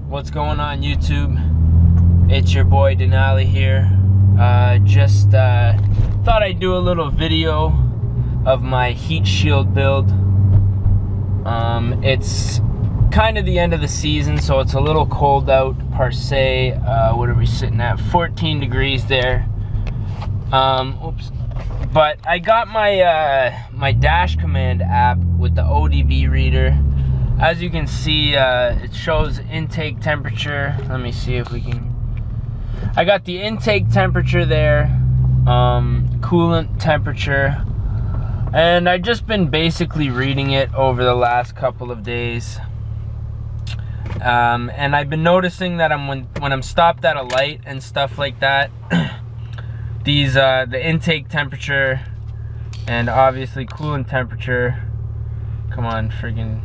What's going on, YouTube? It's your boy Denali here. Just thought I'd do a little video of my heat shield build. It's kind of the end of the season, so it's a little cold out per se. What are we sitting at? 14 degrees there. Oops. But I got my my dash command app with the ODB reader. As you can see, it shows intake temperature. Let me see if we can. I got the intake temperature there, coolant temperature, and I've just been basically reading it over the last couple of days. And I've been noticing that when I'm stopped at a light and stuff like that, these the intake temperature and obviously coolant temperature. Come on, friggin'.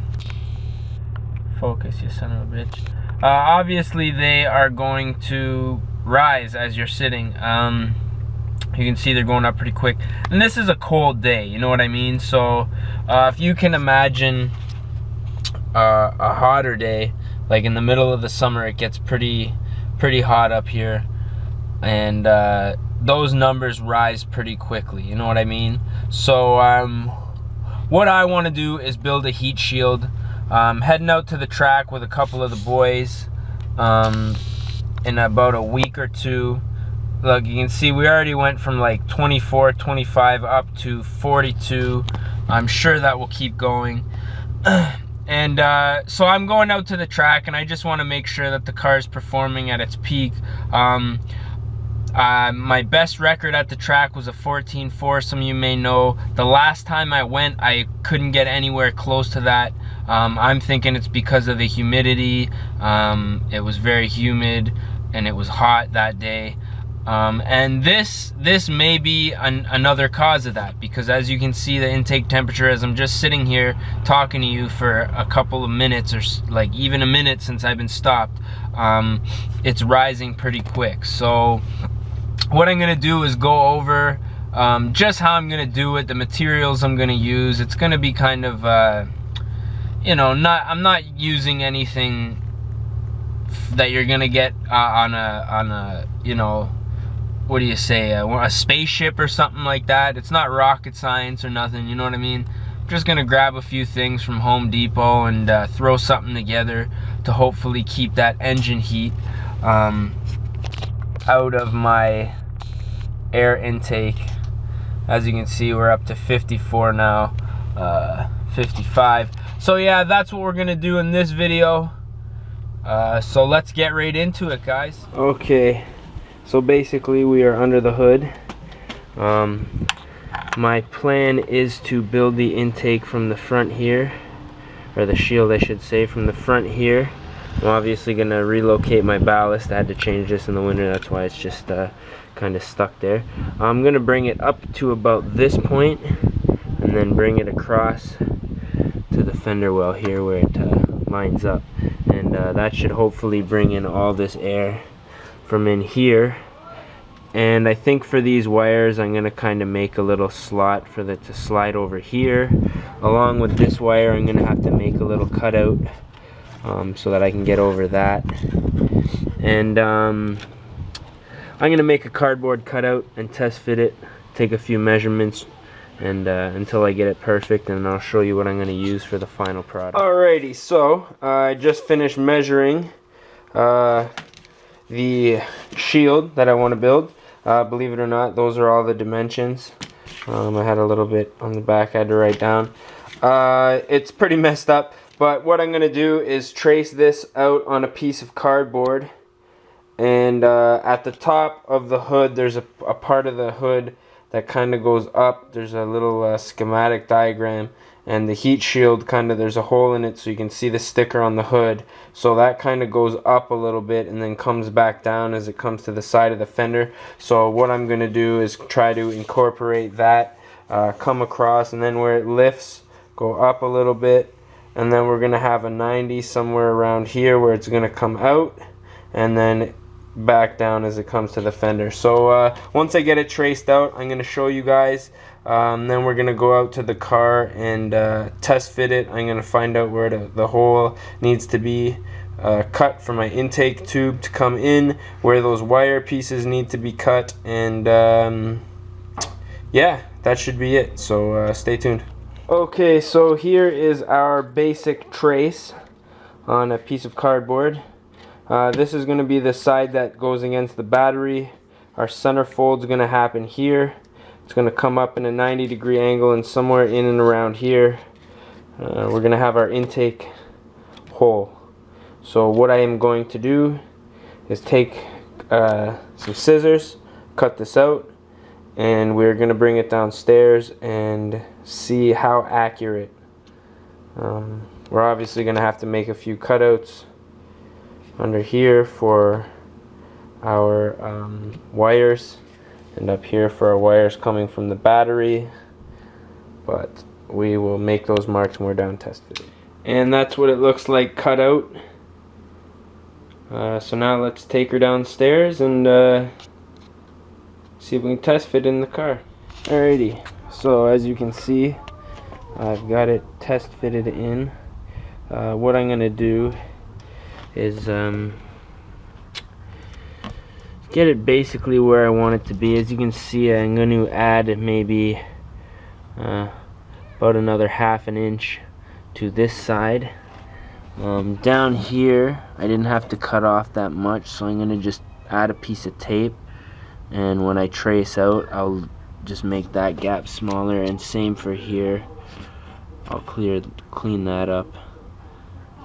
Focus, you son of a bitch. Obviously they are going to rise as you're sitting. You can see they're going up pretty quick, and this is a cold day, you know what I mean? So if you can imagine a hotter day, like in the middle of the summer, it gets pretty hot up here, and those numbers rise pretty quickly, you know what I mean? So what I want to do is build a heat shield. Heading out to the track with a couple of the boys in about a week or two. Look, you can see we already went from like 24, 25 up to 42. I'm sure that will keep going. And so I'm going out to the track, and I just want to make sure that the car is performing at its peak. My best record at the track was a 14.4. Some of you may know. The last time I went, I couldn't get anywhere close to that. I'm thinking it's because of the humidity. It was very humid and it was hot that day. And this may be another cause of that, because as you can see, the intake temperature, as I'm just sitting here talking to you for a couple of minutes, or like even a minute since I've been stopped, it's rising pretty quick. So what I'm gonna do is go over just how I'm gonna do it, the materials I'm gonna use. It's gonna be kind of you know, I'm not using anything that you're gonna get on a you know, what do you say, a spaceship or something like that. It's not rocket science or nothing, you know what I mean? I'm just gonna grab a few things from Home Depot and throw something together to hopefully keep that engine heat out of my air intake. As you can see, we're up to 54 now, 55. So yeah, that's what we're gonna do in this video. So let's get right into it, guys. Okay, so basically we are under the hood. My plan is to build the intake from the front here, or the shield I should say, from the front here. I'm obviously gonna relocate my ballast. I had to change this in the winter, that's why it's just kind of stuck there. I'm gonna bring it up to about this point and then bring it across to the fender well here where it lines up, and that should hopefully bring in all this air from in here. And I think for these wires, I'm gonna kind of make a little slot for it to slide over here. Along with this wire, I'm gonna have to make a little cutout so that I can get over that. And I'm gonna make a cardboard cutout and test fit it, take a few measurements, and until I get it perfect, and I'll show you what I'm gonna use for the final product. Alrighty, so I just finished measuring the shield that I want to build. Believe it or not, those are all the dimensions. I had a little bit on the back I had to write down. It's pretty messed up, but what I'm gonna do is trace this out on a piece of cardboard, and at the top of the hood there's a part of the hood that kind of goes up. There's a little schematic diagram, and the heat shield there's a hole in it so you can see the sticker on the hood. So that kind of goes up a little bit and then comes back down as it comes to the side of the fender. So what I'm going to do is try to incorporate that, come across, and then where it lifts, go up a little bit, and then we're going to have a 90 somewhere around here where it's going to come out, and then back down as it comes to the fender. So once I get it traced out, I'm going to show you guys. Then we're going to go out to the car and test fit it. I'm going to find out where the hole needs to be, cut for my intake tube to come in, where those wire pieces need to be cut, and yeah, that should be it. So stay tuned. Okay, so here is our basic trace on a piece of cardboard. This is going to be the side that goes against the battery. Our center fold is going to happen here. It's going to come up in a 90-degree angle, and somewhere in and around here we're going to have our intake hole. So what I am going to do is take some scissors, cut this out, and we're going to bring it downstairs and see how accurate. We're obviously going to have to make a few cutouts under here for our wires, and up here for our wires coming from the battery, but we will make those marks when we're done test fitting. And that's what it looks like cut out. So now let's take her downstairs and see if we can test fit in the car. Alrighty, so as you can see, I've got it test fitted in. What I'm gonna do is get it basically where I want it to be. As you can see, I'm going to add maybe about another ½ an inch to this side. Down here I didn't have to cut off that much, so I'm going to just add a piece of tape, and when I trace out I'll just make that gap smaller, and same for here. I'll clean that up,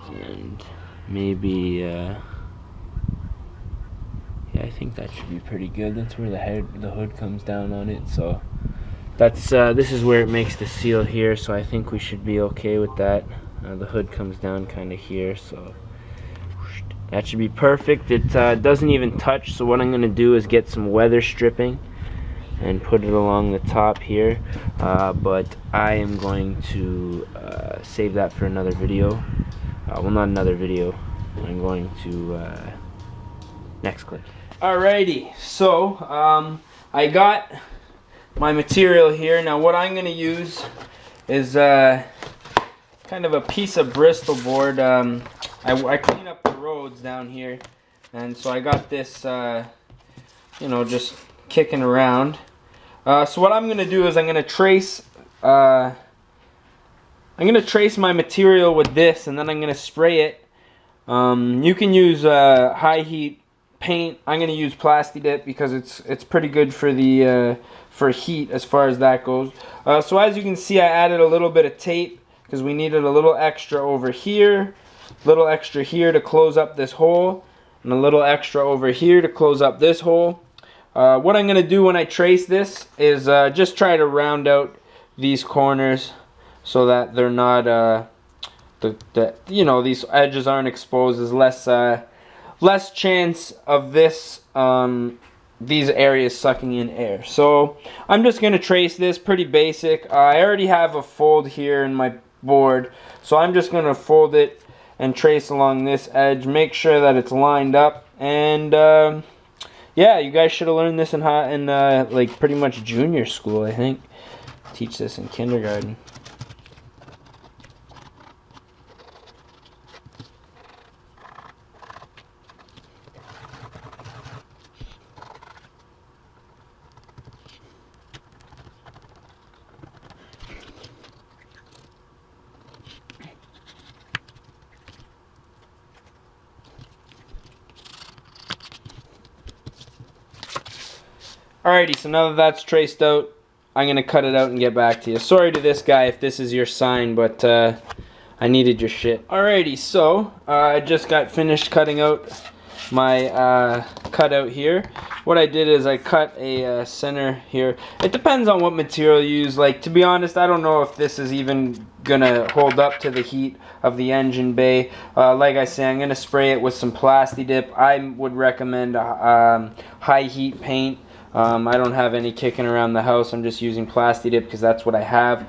and maybe yeah, I think that should be pretty good. That's where the hood comes down on it, so that's this is where it makes the seal here, so I think we should be okay with that. The hood comes down kind of here, so that should be perfect. It doesn't even touch, so what I'm going to do is get some weather stripping and put it along the top here, but I am going to save that for another video. Well, not another video. I'm going to next clip. Alrighty, so I got my material here. Now what I'm going to use is kind of a piece of Bristol board. I clean up the roads down here, and so I got this, you know, just kicking around. So what I'm going to do is I'm going to trace my material with this, and then I'm going to spray it. You can use high heat paint. I'm going to use Plasti Dip because it's pretty good for the for heat as far as that goes. So as you can see, I added a little bit of tape because we needed a little extra over here, a little extra here to close up this hole, and a little extra over here to close up this hole. What I'm going to do when I trace this is just try to round out these corners so that they're not you know, these edges aren't exposed. There's less chance of this these areas sucking in air. So I'm just going to trace this pretty basic. I already have a fold here in my board, so I'm just going to fold it and trace along this edge, make sure that it's lined up, and yeah, you guys should have learned this in like pretty much junior school, I think. Teach this in kindergarten. Alrighty, so now that that's traced out, I'm going to cut it out and get back to you. Sorry to this guy if this is your sign, but I needed your shit. Alrighty, so I just got finished cutting out my cutout here. What I did is I cut a center here. It depends on what material you use. Like, to be honest, I don't know if this is even going to hold up to the heat of the engine bay. Like I say, I'm going to spray it with some Plasti Dip. I would recommend high heat paint. I don't have any kicking around the house. I'm just using Plasti Dip because that's what I have.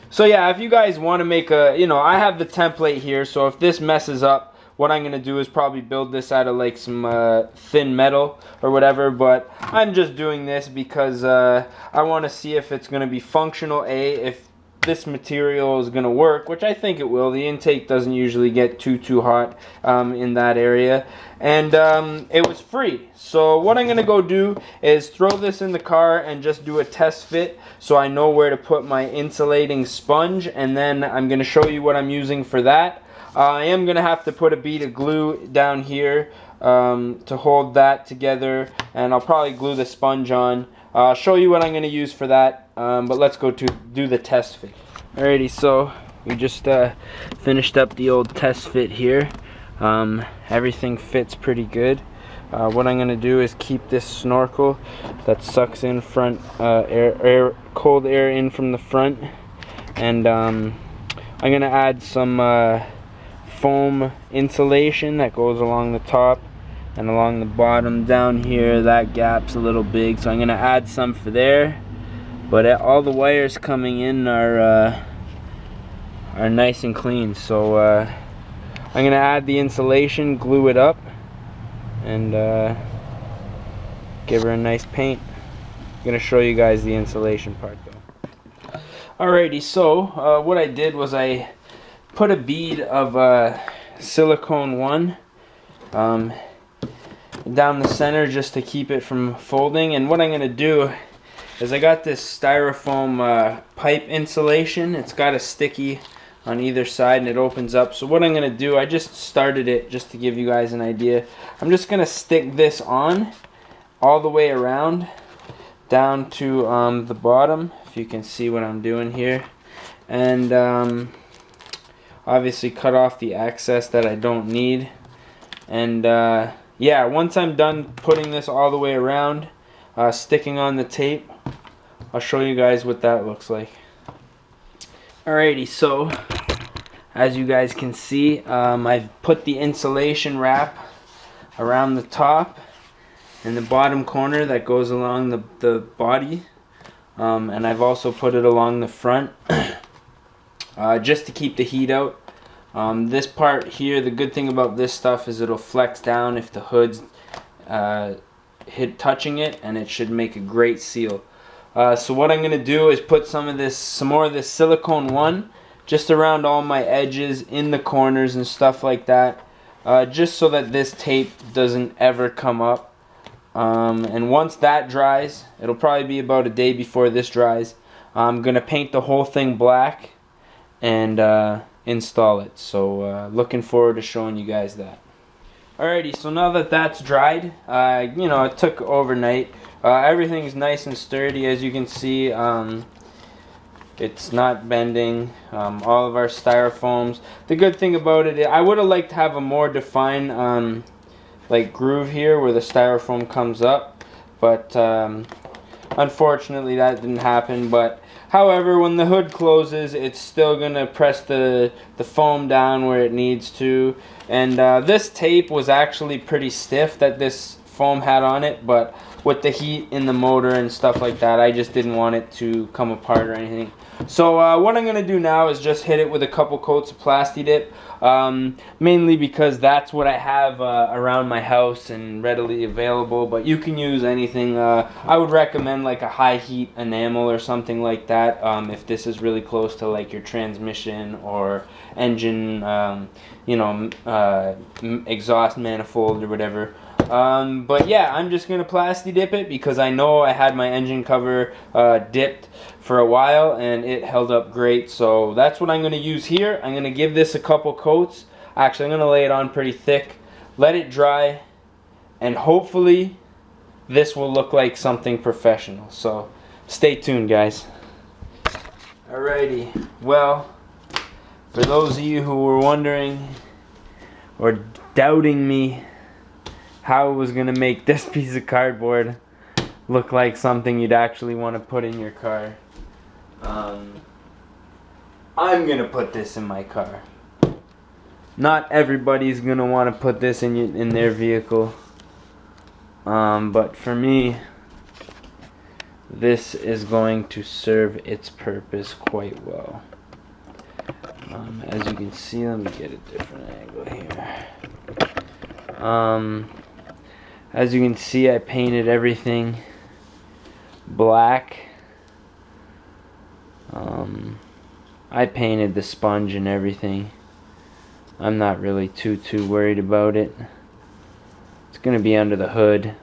So yeah, if you guys want to make a, you know, I have the template here, so if this messes up, what I'm going to do is probably build this out of like some thin metal or whatever, but I'm just doing this because I want to see if it's going to be functional, if this material is going to work, which I think it will. The intake doesn't usually get too hot in that area. And it was free. So what I'm going to go do is throw this in the car and just do a test fit so I know where to put my insulating sponge, and then I'm going to show you what I'm using for that. I am going to have to put a bead of glue down here to hold that together, and I'll probably glue the sponge on. I'll show you what I'm going to use for that, but let's go to do the test fit. Alrighty, so we just finished up the old test fit here. Everything fits pretty good. What I'm going to do is keep this snorkel that sucks in front cold air in from the front, and I'm going to add some foam insulation that goes along the top and along the bottom down here. That gap's a little big, so I'm going to add some for there, but all the wires coming in are nice and clean. So I'm going to add the insulation, glue it up, and give her a nice paint. I'm going to show you guys the insulation part though. Alrighty, so what I did was I put a bead of silicone 1 down the center just to keep it from folding. And what I'm going to do is I got this styrofoam pipe insulation. It's got a sticky on either side and it opens up. So what I'm going to do, I just started it just to give you guys an idea. I'm just going to stick this on all the way around down to the bottom, if you can see what I'm doing here, and obviously cut off the excess that I don't need. And yeah, once I'm done putting this all the way around, sticking on the tape, I'll show you guys what that looks like. Alrighty, so as you guys can see, I've put the insulation wrap around the top and the bottom corner that goes along the body, and I've also put it along the front just to keep the heat out. This part here, the good thing about this stuff is it'll flex down if the hood's touching it, and it should make a great seal. So what I'm going to do is put some more of this silicone 1 just around all my edges, in the corners and stuff like that, just so that this tape doesn't ever come up. And once that dries, it'll probably be about a day before this dries, I'm going to paint the whole thing black and install it. So looking forward to showing you guys that. Alrighty, so now that that's dried, you know, it took overnight. Everything's nice and sturdy, as you can see. It's not bending. All of our styrofoams. The good thing about it, I would have liked to have a more defined like groove here where the styrofoam comes up, but unfortunately that didn't happen. But however, when the hood closes, it's still gonna press the foam down where it needs to. And this tape was actually pretty stiff that this foam had on it, but with the heat in the motor and stuff like that, I just didn't want it to come apart or anything. So what I'm gonna do now is just hit it with a couple coats of Plasti Dip, mainly because that's what I have around my house and readily available, but you can use anything. I would recommend like a high heat enamel or something like that, if this is really close to like your transmission or engine, you know, exhaust manifold or whatever. But yeah, I'm just gonna Plasti Dip it because I know I had my engine cover dipped for a while and it held up great. So that's what I'm gonna use here. I'm gonna give this a couple coats. Actually, I'm gonna lay it on pretty thick, let it dry, and hopefully this will look like something professional. So stay tuned, guys. Alrighty, well, for those of you who were wondering or doubting me how I was gonna make this piece of cardboard look like something you'd actually want to put in your car, I'm gonna put this in my car. Not everybody's gonna want to put this in their vehicle, but for me, this is going to serve its purpose quite well. As you can see, let me get a different angle here. As you can see, I painted everything black. I painted the sponge and everything. I'm not really too worried about it. It's gonna be under the hood.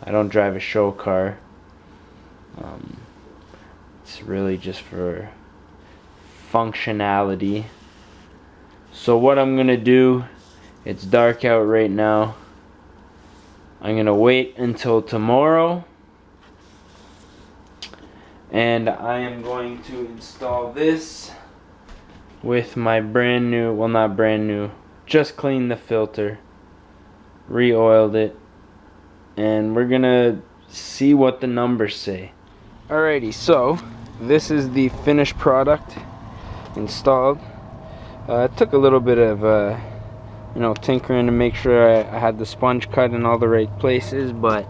I don't drive a show car. It's really just for functionality. So what I'm gonna do, it's dark out right now. I'm gonna wait until tomorrow, and I am going to install this with my brand new, well, not brand new, just cleaned the filter, re-oiled it, and we're gonna see what the numbers say. Alrighty, so this is the finished product installed. It took a little bit of tinkering to make sure I had the sponge cut in all the right places, but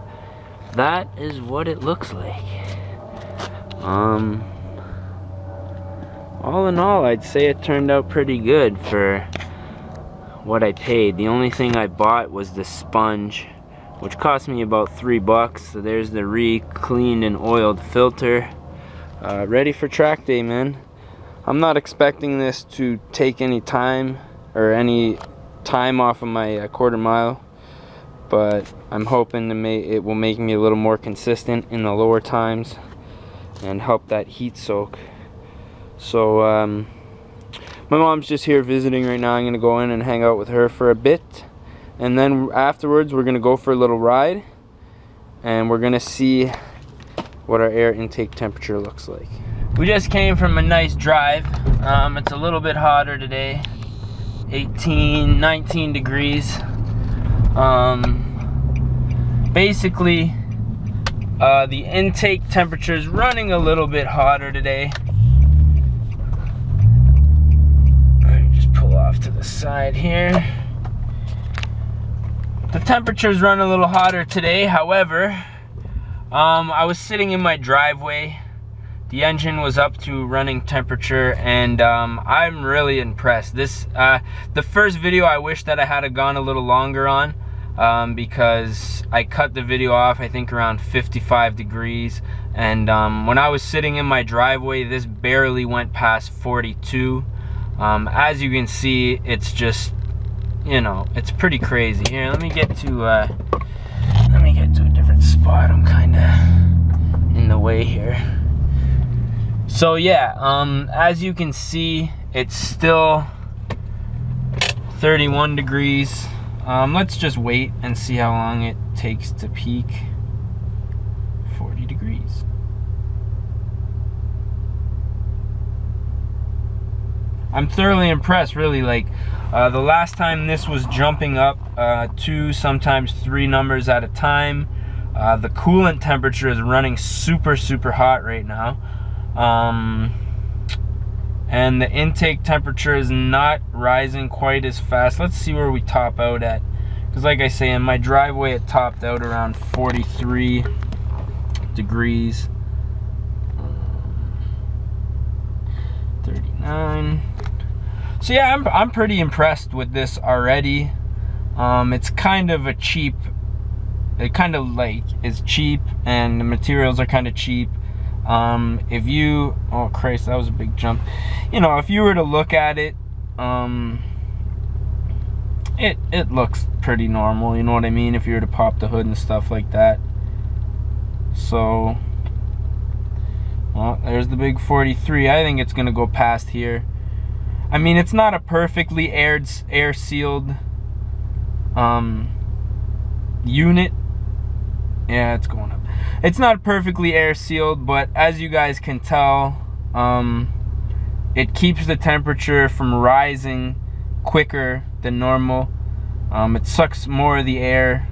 that is what it looks like. All in all, I'd say it turned out pretty good for what I paid. The only thing I bought was the sponge, which cost me about $3. So there's the re-cleaned and oiled filter. Ready for track day, man. I'm not expecting this to take any time or any time off of my quarter mile, but I'm hoping it will make me a little more consistent in the lower times and help that heat soak. So my mom's just here visiting right now. I'm gonna go in and hang out with her for a bit, and then afterwards we're gonna go for a little ride, and we're gonna see what our air intake temperature looks like. We just came from a nice drive. It's a little bit hotter today, 18, 19 degrees. Basically, the intake temperature is running a little bit hotter today. Just pull off to the side here. The temperatures run a little hotter today. However, I was sitting in my driveway. The engine was up to running temperature, and I'm really impressed. This the first video I wish that I had gone a little longer on, because I cut the video off I think around 55 degrees, and when I was sitting in my driveway, this barely went past 42. As you can see, it's just, it's pretty crazy. Here, let me get to a different spot. I'm kind of in the way here. So yeah, as you can see, it's still 31 degrees. Let's just wait and see how long it takes to peak. 40 degrees. I'm thoroughly impressed, really. Like, the last time this was jumping up 2, sometimes 3 numbers at a time. The coolant temperature is running super hot right now. And the intake temperature is not rising quite as fast. Let's see where we top out at, because like I say, in my driveway it topped out around 43 degrees. 39. So yeah, I'm pretty impressed with this already. It's kind of a cheap, it kind of like is cheap, and the materials are kind of cheap. If you, oh Christ, that was a big jump. If you were to look at it, it looks pretty normal, you know what I mean, if you were to pop the hood and stuff like that. So, well, there's the big 43. I think it's gonna go past here. I mean, it's not a perfectly air sealed unit. Yeah, it's going up. It's not perfectly air sealed, but as you guys can tell, it keeps the temperature from rising quicker than normal. It sucks more of the air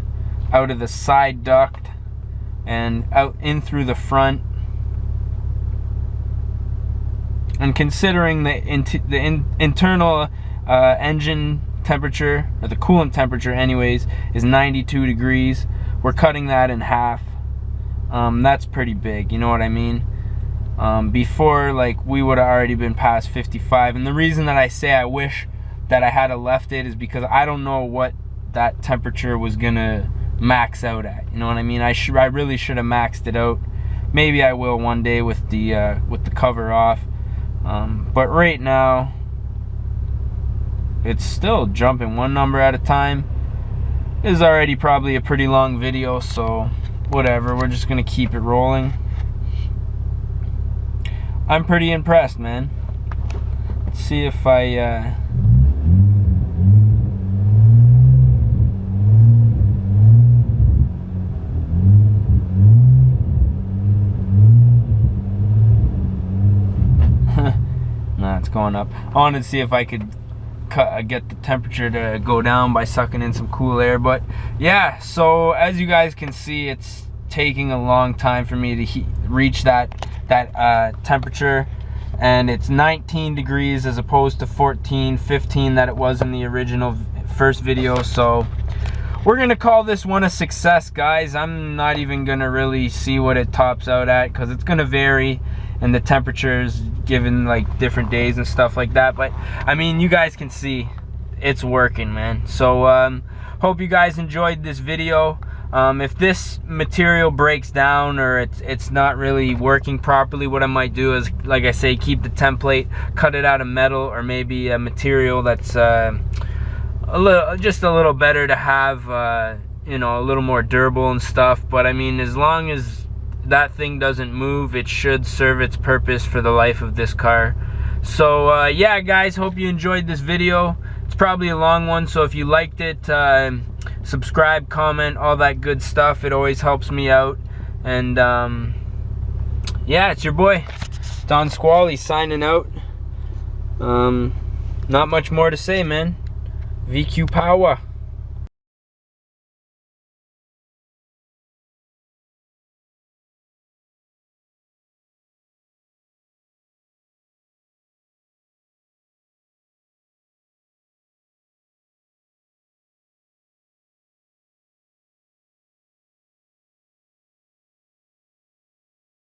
out of the side duct and out in through the front. And considering the internal engine temperature, or the coolant temperature anyways, is 92 degrees, we're cutting that in half. That's pretty big, you know what I mean? Before, like, we would have already been past 55, and the reason that I say I wish that I had left it is because I don't know what that temperature was gonna max out at, you know what I mean? I really should have maxed it out. Maybe I will one day with the cover off, But right now it's still jumping one number at a time. This is already probably a pretty long video, so whatever, we're just gonna keep it rolling. I'm pretty impressed, man. Let's see if I nah, it's going up. I wanted to see if I could get the temperature to go down by sucking in some cool air. But yeah, so as you guys can see, it's taking a long time for me to reach that temperature, and it's 19 degrees as opposed to 14, 15 that it was in the original first video. So we're gonna call this one a success, guys. I'm not even gonna really see what it tops out at, because it's gonna vary and the temperatures given like different days and stuff like that. But I mean, you guys can see it's working, man. So hope you guys enjoyed this video. If this material breaks down or it's not really working properly, what I might do is, like I say, keep the template, cut it out of metal or maybe a material that's just a little better to have, you know, a little more durable and stuff. But I mean, as long as that thing doesn't move, it should serve its purpose for the life of this car. So yeah, guys, hope you enjoyed this video. It's probably a long one, so if you liked it, subscribe, comment, all that good stuff. It always helps me out. And yeah, it's your boy Don Squally signing out. Not much more to say, man. VQ power.